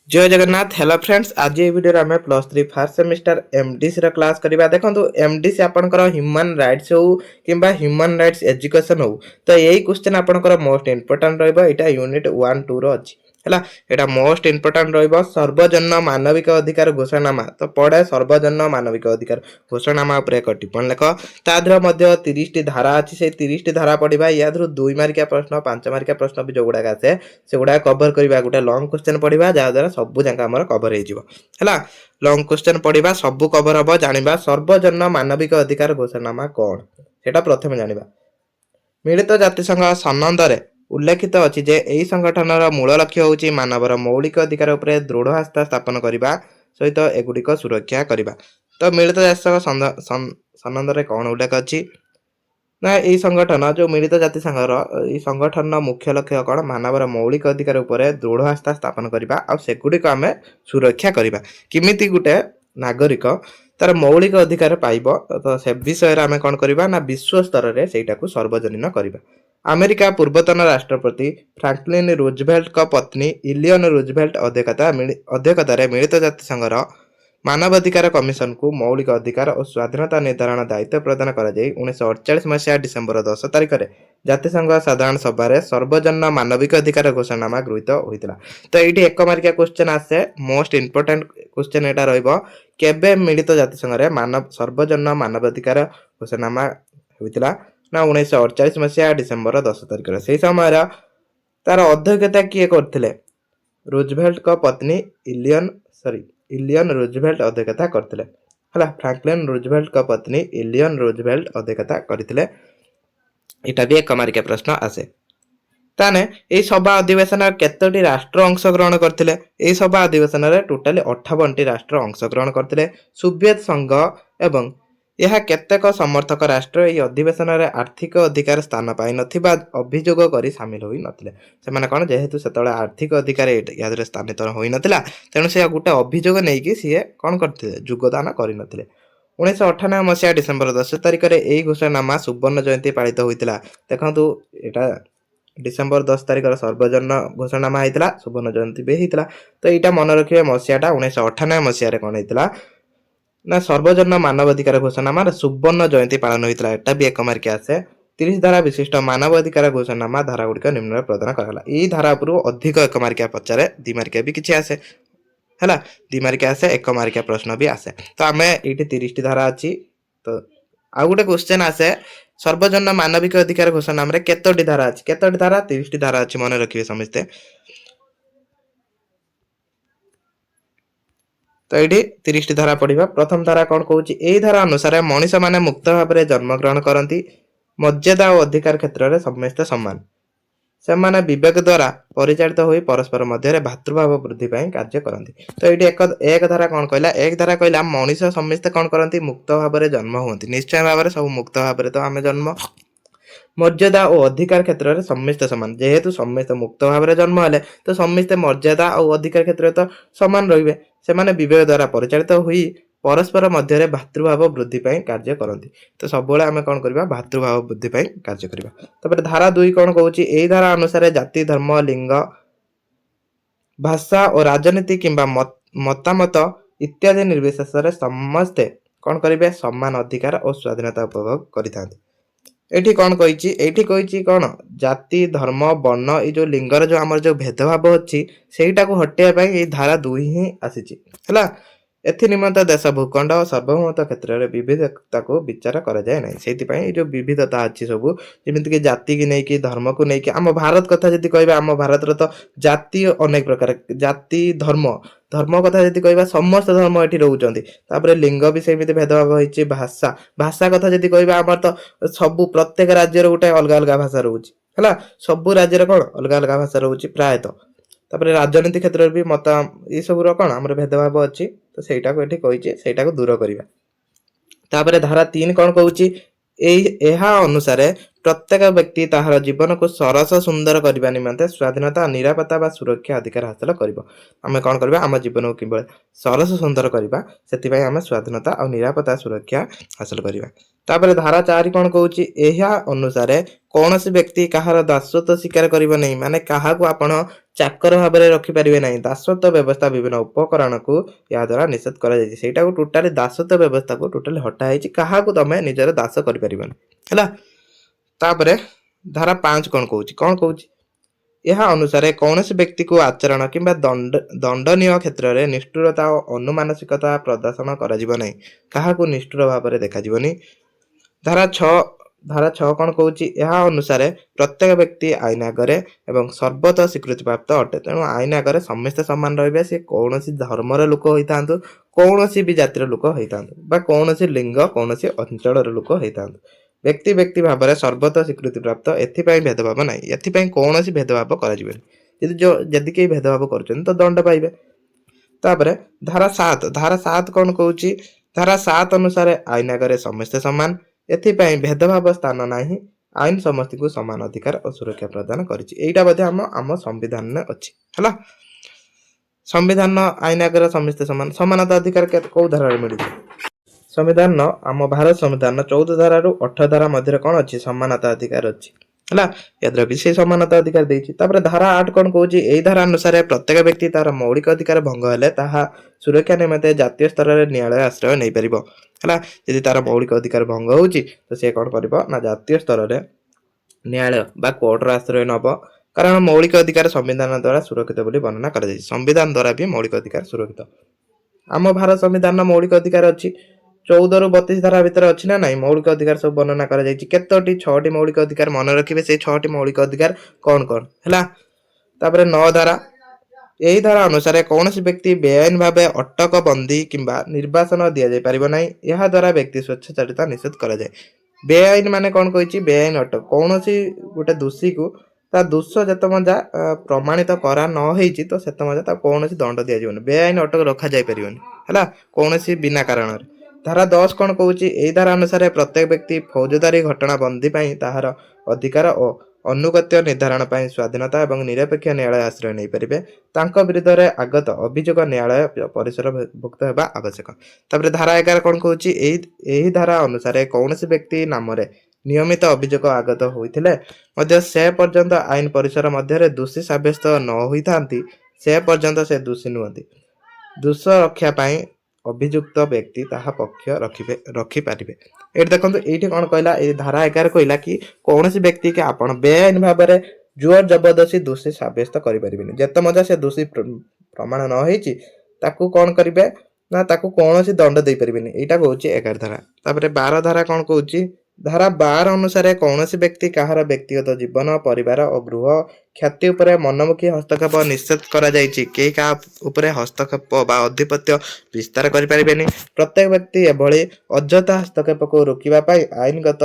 जय Jagannath. Hello friends, आज ये वीडियो आम plus three first semester MDC class करवा। देखो एमडीसी आपंकर ह्यूमन राइट्स हो कि ह्यूमन राइट्स एजुकेशन हो, तो यही क्वेश्चन आपंकर मोस्ट इंपोर्टेंट रहा। यूनिट 1-2 अच्छी है। यहाँ मोस्ट इंपोर्टेंट सर्वजन मानविक अधिकार घोषणानामा। तो पढ़े सर्वजन मानविक अधिकार घोषणानामा एक टिप्पणी लेख। तादर 30 धारा अच्छी, से 30 धारा पढ़ा। या 2 मार्किया प्रश्न 5 मार्किया प्रश्न भी जो गुड़ाक आसे से गुड़ा कवर करवा। गोटे लंग क्वेश्चन पढ़ा जहाँद्वारा सब जाक आम कवर हो। लंग क्वेश्चन पढ़ा सब कवर हम जाना। सर्वजन मानविक अधिकार घोषणानामा कौन से प्रथम जाना। मिलित जातिसंघ सनंदरे उल्लेखित अच्छी जे यही संगठनर मूल लक्ष्य होची मानवर मौलिक अधिकार उपरे दृढ़ आस्था स्थापन करने सहित एगुड़िक सुरक्षा करने। तो मिलित जातिसंघ सनंदरे कौन उल्लेख अच्छी ना यही संगठन जो मिलित जातिसंघर यह संगठन मुख्य लक्ष्य कौन मानवर मौलिक अधिकार उपरे दृढ़ आस्था स्थापन करने और सेगुड़िक आम सुरक्षा करने। किमिति गुटे नागरिक तार मौलिक अधिकार पाइब, तो से विषय आम कौन करवा ना विश्व स्तर में सेटा को सर्वजनीन करवा। अमेरिका पूर्वतन राष्ट्रपति फ्रांकलिन रूजवेल्ट का पत्नी इलियन रूजवेल्ट अध्यक्षतार मिलित जातिसंघर मानवाधिकार कमिशन को मौलिक अधिकार और स्वाधीनता निर्धारण दायित्व प्रदान कर 1948 मसीहा डिसेम्बर 10 तारिख में जातिसंघ साधारण सभा सर्वजन मानविक अधिकार घोषणानामा गृहीत होता। तो ये एक मार्किया क्वेश्चन आसे, मोस्ट इंपोर्टेंट क्वेश्चन यहाँ रबे मिलित जातिसंघ मानव सर्वजन मानवाधिकार घोषणानामा होता ना 1948 मसीहा डिसेम्बर 10 तारिख में। से समय तार अध्यक्षता किए करथिले रूजवेल्ट का पत्नी इलियन रूजवेल्ट अध्यक्षता करथिले। हला फ्रैंकलिन रूजवेल्ट का पत्नी इलियन रूजवेल्ट अध्यक्षता करथिले। इटा भी एक मार्किया प्रश्न आसे। ताने यही सभा अधिवेशन केतोटी राष्ट्र अंशग्रहण करथिले। यही सभा अधिवेशन टोटाली 58टी राष्ट्र अंशग्रहण करथिले। सोवियत संघ एवं यह केतेक समर्थक राष्ट्र यह अधिवेशन में आर्थिक अधिकार स्थान पाई नथिबा अभियोग करी सामिल होई नथिले। से माने कोन जेहेतु सेतळे आर्थिक अधिकार यादरे स्थानित होई नथिला, तेणु से गोटे अभियोग नहीं कि सी कौन करथिले योगदान करि नथिले। 1998 मसीहा डिसेम्बर 10 तारिख में यही घोषणानामा सुवर्ण जयंती पालित होइतिला। देखंतु एटा डिसेम्बर 10 तारिख सर्वजन घोषणानामा होइतिला, सुवर्ण जयंती भी होइतिला। तो यहाँ मन रखिए मसीहाटा 1998 मसीह कौन होइतिला ना सर्वजन मानवाधिकार घोषणानामा सुवर्ण जयंती पालन होता। एटा भी एक मार्किया आसे। 30 धारा विशिष्ट मानवाधिकार घोषणानामा धारा गुड़िक निम्न प्रदान कराला। यही धारा उपर अधिक एक मार्किया पचारे 2 मार्किया भी किसी आसे है। 2 मार्किया आसे, 1 मार्किया प्रश्न भी आसे। तो आम ये 30 धारा अच्छी। तो आउ गोटे क्वेश्चन आसे सर्वजन मानविक अधिकार घोषणानामा केतोटी धारा अच्छी। केतोटी धारा 30 धारा अच्छी, मन रखिए समस्ते। तो ये 30 धारा पढ़ा। प्रथम धारा कौन कहूँ, यही धारा अनुसार मनीष माने मुक्त भाव में जन्मग्रहण करती, मर्यादा और अधिकार क्षेत्र में समस्ते समान, से माने विवेक द्वारा परिचालित हो परस्पर मध्य भातृभाव वृद्धि कार्य करती। तो ये एक धारा कौन कहला, एक धारा कहला मनीष समस्ते कौन करती मुक्त भाव में जन्म हुंती। निश्चय भाव में सब मुक्त भाव में तो आम जन्म। मर्यादा और अधिकार क्षेत्र में समस्ते समान, जेहेतु समस्ते मुक्त भाव में जन्म हेले तो समस्ते मर्यादा और अधिकार क्षेत्र तो समान रहिबे। से माने विवेक द्वारा परिचालित हुई परस्पर मध्य भातृभाव वृद्धि कार्य करती। तो सब आम कौन करवा भातृभाव वृद्धि कार्य करवा। तापर धारा 2 कौन कहूँ, यही धारा अनुसार जाति धर्म लिंग भाषा और राजनीति किंबा मतामत इत्यादि निर्विशेष समस्ते कौन करेंगे समान अधिकार और स्वाधीनता उपभोग करें। एठी कौन कही कौन जाति धर्म वर्ण ये जो लिंगर जो आमर जो भेदभाव अच्छी सेटा को हटाइबा ये धारा 2 ही आसी है। एथि निमंत देश भूखंड और सार्वभौमत्व क्षेत्र में विविधता को विचार करा जाए नहीं। से जो विविधता अच्छी सब जमीक जाति की नहीं धर्म को नहीं आम भारत कथा जब कह आम भारत तो जाति अनेक प्रकार जाति धर्म धर्म कथा जब कह समस्त धर्म ये रोचे। लिंग भी सेमती भेदभाव होती। भाषा भाषा कथा जब कह आम तो सब प्रत्येक राज्य गोटे अलग अलग भाषा रोचे है। सब राज्य कौन अलग अलग भाषा रोचे प्रायतः। तापर राजनीति क्षेत्र में भी मत ये सब कौन आम भेदभाव अच्छी। तो सहीटा को ये कही सहीटा को दूर करवा। तापर धारा 3 कौन कहूँ, अनुसार प्रत्येक व्यक्ति ताहार जीवन को सरस सुंदर करने निमंते स्वाधीनता निरापत्ता व सुरक्षा अधिकार हासिल करिबो। आमे कौन करबा आम जीवन को किबळ सरस सुंदर करबा सेति आम स्वाधीनता और निरापत्ता सुरक्षा हासिल करबा। तापर धारा 4 कौन कहूँ, अनुसार कौन सी व्यक्ति कहार दासत्व स्वीकार करिबो नहीं, माने कहा को आपण ଚାକର ଭାବରେ ରଖିପାରିବେ ନାହିଁ। ଦାସତ୍ୱ ବ୍ୟବସ୍ଥା ବିଭିନ୍ନ ଉପକରଣକୁ ଏହା ଦ୍ୱାରା ନିଷେଧ କରାଯାଇଛି। ସେଇଟାକୁ ଟୋଟାଲି ଦାସତ୍ୱ ବ୍ୟବସ୍ଥାକୁ ଟୋଟାଲି ହଟା ହେଇଛି। କାହାକୁ ତମେ ନିଜର ଦାସ କରିପାରିବନି ହେଲା। ତାପରେ ଧାରା 5 କଣ କହୁଛି? ଏହା ଅନୁସାରେ କୌଣସି ବ୍ୟକ୍ତିକୁ ଆଚରଣ କିମ୍ବା ଦଣ୍ଡନୀୟ କ୍ଷେତ୍ରରେ ନିଷ୍ଠୁରତା ଓ ଅନୁମାନସିକତା ପ୍ରଦର୍ଶନ କରାଯିବ ନାହିଁ। କାହାକୁ ନିଷ୍ଠୁର ଭାବରେ ଦେଖାଯିବନି। ଧାରା 6 କଣ କହୁଛି? ଏହା ଅନୁସାରେ ପ୍ରତ୍ୟେକ ବ୍ୟକ୍ତି ଆଇନ ଆଗରେ ଏବଂ ସର୍ବତ ସ୍ୱୀକୃତିପ୍ରାପ୍ତ ଅଟେ। ତେଣୁ ଆଇନ ଆଗରେ ସମସ୍ତେ ସମାନ ରହିବେ। ସେ କୌଣସି ଧର୍ମର ଲୋକ ହୋଇଥାନ୍ତୁ, କୌଣସି ବି ଜାତିର ଲୋକ ହେଇଥାନ୍ତୁ, ବା କୌଣସି ଲିଙ୍ଗ, କୌଣସି ଅଞ୍ଚଳର ଲୋକ ହେଇଥାନ୍ତୁ, ବ୍ୟକ୍ତି ଭାବରେ ସର୍ବତ ସ୍ୱୀକୃତିପ୍ରାପ୍ତ। ଏଥିପାଇଁ ଭେଦଭାବ ନାହିଁ। ଏଥିପାଇଁ କୌଣସି ଭେଦଭାବ କରାଯିବନି। ଯଦି କେହି ଭେଦଭାବ କରୁଛନ୍ତି ତ ଦଣ୍ଡ ପାଇବେ। ତାପରେ ଧାରା 7 କଣ କହୁଛି? ଧାରା 7 ଅନୁସାରେ ଆଇନ ଆଗରେ ସମସ୍ତେ ସମାନ। ଏଥିପାଇଁ ଭେଦଭାବ ସ୍ଥାନ ନାହିଁ। ଆଇନ ସମସ୍ତଙ୍କୁ ସମାନ ଅଧିକାର ଓ ସୁରକ୍ଷା ପ୍ରଦାନ କରିଛି। ଏଇଟା ବୋଧେ ଆମ ସମ୍ବିଧାନରେ ଅଛି ହେଲା। ସମ୍ବିଧାନ ଆଇନ ଆଗରେ ସମସ୍ତେ ସମାନ, ସମାନତା ଅଧିକାର କୋଉ ଧାରାରେ ମିଳିଛି? ସମ୍ବିଧାନ ଆମ ଭାରତ ସମ୍ବିଧାନ 14 ଧାରାରୁ 18 ଧାରା ମଧ୍ୟରେ କଣ ଅଛି? ସମାନତା ଅଧିକାର ଅଛି ହେଲା। ଏଥିରେ ବି ସେ ସମାନତା ଅଧିକାର ଦେଇଛି। ତାପରେ ଧାରା 8 କଣ କହୁଛି? ଏହି ଧାରା ଅନୁସାରେ ପ୍ରତ୍ୟେକ ବ୍ୟକ୍ତି ତାର ମୌଳିକ ଅଧିକାର ଭଙ୍ଗ ହେଲେ ତାହା ସୁରକ୍ଷା ନିମନ୍ତେ ଜାତୀୟ ସ୍ତରରେ ନ୍ୟାୟାଳୟ ଆଶ୍ରୟ ନେଇପାରିବ ହେଲା। ଯଦି ତାର ମୌଳିକ ଅଧିକାର ଭଙ୍ଗ ହଉଛି ତ ସେ କଣ କରିବ ନା ଜାତୀୟ ସ୍ତରରେ ନ୍ୟାୟାଳୟ ବା କୋର୍ଟର ଆଶ୍ରୟ ନେବ। କାରଣ ମୌଳିକ ଅଧିକାର ସମ୍ବିଧାନ ଦ୍ୱାରା ସୁରକ୍ଷିତ ବୋଲି ବର୍ଣ୍ଣନା କରାଯାଇଛି। ସମ୍ବିଧାନ ଦ୍ୱାରା ବି ମୌଳିକ ଅଧିକାର ସୁରକ୍ଷିତ। ଆମ ଭାରତ ସମ୍ବିଧାନର ମୌଳିକ ଅଧିକାର ଅଛି 14ରୁ 32 ଧାରା ଭିତରେ ଅଛି ନା ନାହିଁ? ମୌଳିକ ଅଧିକାର ସବୁ ବର୍ଣ୍ଣନା କରାଯାଇଛି। କେତୋଟି? 6ଟି ମୌଳିକ ଅଧିକାର। ମନେ ରଖିବେ ସେଇ 6ଟି ମୌଳିକ ଅଧିକାର କଣ ହେଲା। ତାପରେ 9 ଧାରା। ଏହି ଧାରା ଅନୁସାରେ କୌଣସି ବ୍ୟକ୍ତି ବେଆଇନ ଭାବେ ଅଟକ ବନ୍ଦୀ କିମ୍ବା ନିର୍ବାସନ ଦିଆଯାଇ ପାରିବ ନାହିଁ। ଏହା ଦ୍ୱାରା ବ୍ୟକ୍ତି ସ୍ୱେଚ୍ଛାଚାରିତା ନିଷେଧ କରାଯାଏ। ବେଆଇନ ମାନେ କଣ କହିଛି? ବେଆଇନ ଅଟକ। କୌଣସି ଗୋଟେ ଦୋଷୀକୁ ତା ଦୋଷ ଯେତେ ମଜା ପ୍ରମାଣିତ କରା ନ ହେଇଛି ତ ସେତେ ମଜା ତାକୁ କୌଣସି ଦଣ୍ଡ ଦିଆଯିବନି। ବେଆଇନ ଅଟକ ରଖାଯାଇ ପାରିବନି ହେଲା, କୌଣସି ବିନା କାରଣରେ। ଧାରା 10 କଣ କହୁଛି? ଏହି ଧାରା ଅନୁସାରେ ପ୍ରତ୍ୟେକ ବ୍ୟକ୍ତି ଫୌଜଦାରୀ ଘଟଣା ବନ୍ଦୀ ପାଇଁ ତାହାର ଅଧିକାର ଓ ଅନୁଗତ୍ୟ ନିର୍ଦ୍ଧାରଣ ପାଇଁ ସ୍ୱାଧୀନତା ଏବଂ ନିରପେକ୍ଷ ନ୍ୟାୟାଳୟ ଆଶ୍ରୟ ନେଇପାରିବେ। ତାଙ୍କ ବିରୁଦ୍ଧରେ ଆଗତ ଅଭିଯୋଗ ନ୍ୟାୟାଳୟ ପରିସରଭୁକ୍ତ ହେବା ଆବଶ୍ୟକ। ତାପରେ ଧାରା 11 କଣ କହୁଛି? ଏହି ଧାରା ଅନୁସାରେ କୌଣସି ବ୍ୟକ୍ତି ନାମରେ ନିୟମିତ ଅଭିଯୋଗ ଆଗତ ହୋଇଥିଲେ ମଧ୍ୟ ସେ ପର୍ଯ୍ୟନ୍ତ ଆଇନ ପରିସର ମଧ୍ୟରେ ଦୋଷୀ ସାବ୍ୟସ୍ତ ନ ହୋଇଥାନ୍ତି ସେ ପର୍ଯ୍ୟନ୍ତ ସେ ଦୋଷୀ ନୁହନ୍ତି। ଦୋଷ ରକ୍ଷା ପାଇଁ ଅଭିଯୁକ୍ତ ବ୍ୟକ୍ତି ତାହା ପକ୍ଷ ରଖିପାରିବେ। ଏଠି ଦେଖନ୍ତୁ, ଏଇଠି କଣ କହିଲା? ଏଇ ଧାରା 11 କହିଲା କି କୌଣସି ବ୍ୟକ୍ତି କି ଆପଣ ବେଆଇନ ଭାବରେ ଜୋର ଜବରଦସ୍ତି ଦୋଷୀ ସାବ୍ୟସ୍ତ କରିପାରିବେନି। ଯେତେ ମଜା ସେ ଦୋଷୀ ପ୍ରମାଣ ନ ହେଇଛି ତାକୁ କଣ କରିବେ ନା ତାକୁ କୌଣସି ଦଣ୍ଡ ଦେଇପାରିବେନି। ଏଇଟା କହୁଛି 11 ଧାରା। ତାପରେ 12 ଧାରା କଣ କହୁଛି? ଧାରା 12 ଅନୁସାରେ କୌଣସି ବ୍ୟକ୍ତି କାହାର ବ୍ୟକ୍ତିଗତ ଜୀବନ, ପରିବାର ଓ ଗୃହ କ୍ଷତି ଉପରେ ମନମୁଖୀ ହସ୍ତକ୍ଷେପ ନିଷେଧ କରାଯାଇଛି। କେହି କାହା ଉପରେ ହସ୍ତକ୍ଷେପ ବା ଅଧିପତ୍ୟ ବିସ୍ତାର କରିପାରିବେନି। ପ୍ରତ୍ୟେକ ବ୍ୟକ୍ତି ଏଭଳି ଅଯଥା ହସ୍ତକ୍ଷେପକୁ ରୋକିବା ପାଇଁ ଆଇନଗତ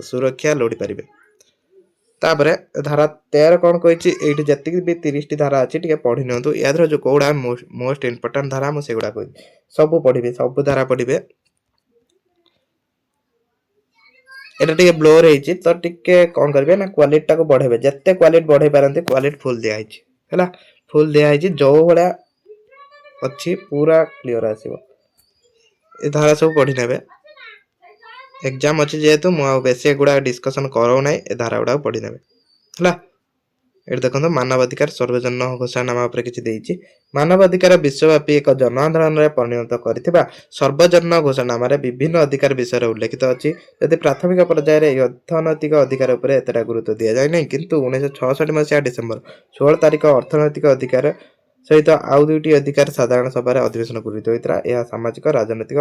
ସୁରକ୍ଷା ଲୋଡ଼ିପାରିବେ। ତାପରେ ଧାରା 13 କଣ କହିଛି? ଏଇଠି ଯେତିକି ବି 30ଟି ଧାରା ଅଛି ଟିକେ ପଢି ନିଅନ୍ତୁ। ଏହାର ଯୋଉ କୋଉଟା ମୋଷ୍ଟ ଇମ୍ପୋର୍ଟାଣ୍ଟ ଧାରା ମୁଁ ସେଗୁଡା କହିବି। ସବୁ ପଢିବେ, ସବୁ ଧାରା ପଢିବେ। এটা ଟିକେ ବ୍ଲୋର ହେଇଛି ତ ଟିକେ କଣ କରିବେ ନା କ୍ୱାଲିଟି ଟାକୁ ବଢେଇବେ। ଯେତେ କ୍ୱାଲିଟି ବଢେଇ ପାରନ୍ତି, କ୍ୱାଲିଟି ଫୁଲ ଦିଆ ହେଇଛି ହେଲା। ଫୁଲ ଦିଆ ହେଇଛି, ଯୋଉ ଭଳିଆ ଅଛି ପୁରା କ୍ଲିୟର ଆସିବ। ଏ ଧାରା ସବୁ ପଢି ନେବେ। ଏକ୍ଜାମ ଅଛି ଯେହେତୁ ମୁଁ ଆଉ ବେଶୀ ଏଗୁଡା ଡିସ୍କସନ କରାଉ ନାହିଁ, ଏ ଧାରା ଗୁଡାକ ପଢି ନେବେ ହେଲା। ଏଠି ଦେଖନ୍ତୁ ମାନବାଧିକାର ସର୍ବଜନ ଘୋଷଣାନାମା ଉପରେ କିଛି ଦେଇଛି। ମାନବାଧିକାର ବିଶ୍ୱବ୍ୟାପୀ ଏକ ଜନ ଆନ୍ଦୋଳନରେ ପରିଣତ କରିଥିବା ସର୍ବଜନ ଘୋଷଣାନାମାରେ ବିଭିନ୍ନ ଅଧିକାର ବିଷୟରେ ଉଲ୍ଲେଖିତ ଅଛି। ଯଦି ପ୍ରାଥମିକ ପର୍ଯ୍ୟାୟରେ ଏହି ଅର୍ଥନୈତିକ ଅଧିକାର ଉପରେ ଏତେଟା ଗୁରୁତ୍ୱ ଦିଆଯାଏ ନାହିଁ, କିନ୍ତୁ 1966 ମସିହା ଡିସେମ୍ବର 16 ତାରିଖ ଅର୍ଥନୈତିକ ଅଧିକାର ସହିତ ଆଉ ଦୁଇଟି ଅଧିକାର ସାଧାରଣ ସଭାରେ ଅଧିବେଶନ ଗୃହୀତ ହୋଇଥିଲା। ଏହା ସାମାଜିକ, ରାଜନୈତିକ,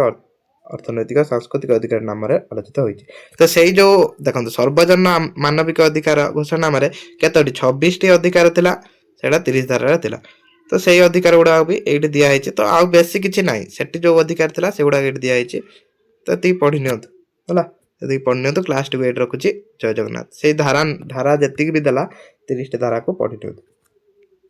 ଅର୍ଥନୈତିକ, ସାଂସ୍କୃତିକ ଅଧିକାର ନାମରେ ଆଲୋଚିତ ହୋଇଛି। ତ ସେଇ ଯୋଉ ଦେଖନ୍ତୁ ସର୍ବଜନ ମାନବିକ ଅଧିକାର ଘୋଷଣାନାମାରେ କେତୋଟି 26ଟି ଅଧିକାର ଥିଲା, ସେଇଟା 30 ଧାରାରେ ଥିଲା। ତ ସେଇ ଅଧିକାର ଗୁଡାକ ବି ଏଇଠି ଦିଆହେଇଛି। ତ ଆଉ ବେଶୀ କିଛି ନାହିଁ, ସେଠି ଯୋଉ ଅଧିକାର ଥିଲା ସେଗୁଡାକ ଏଇଠି ଦିଆହେଇଛି। ତ ଏତିକି ପଢି ନିଅନ୍ତୁ ହେଲା। ଏତିକି ପଢି ନିଅନ୍ତୁ। କ୍ଲାସଟିକୁ ଏଇଠି ରଖୁଛି। ଜୟ ଜଗନ୍ନାଥ। ସେଇ ଧାରା ଯେତିକି ବି ଦେଲା 30ଟି ଧାରାକୁ ପଢି ନିଅନ୍ତୁ।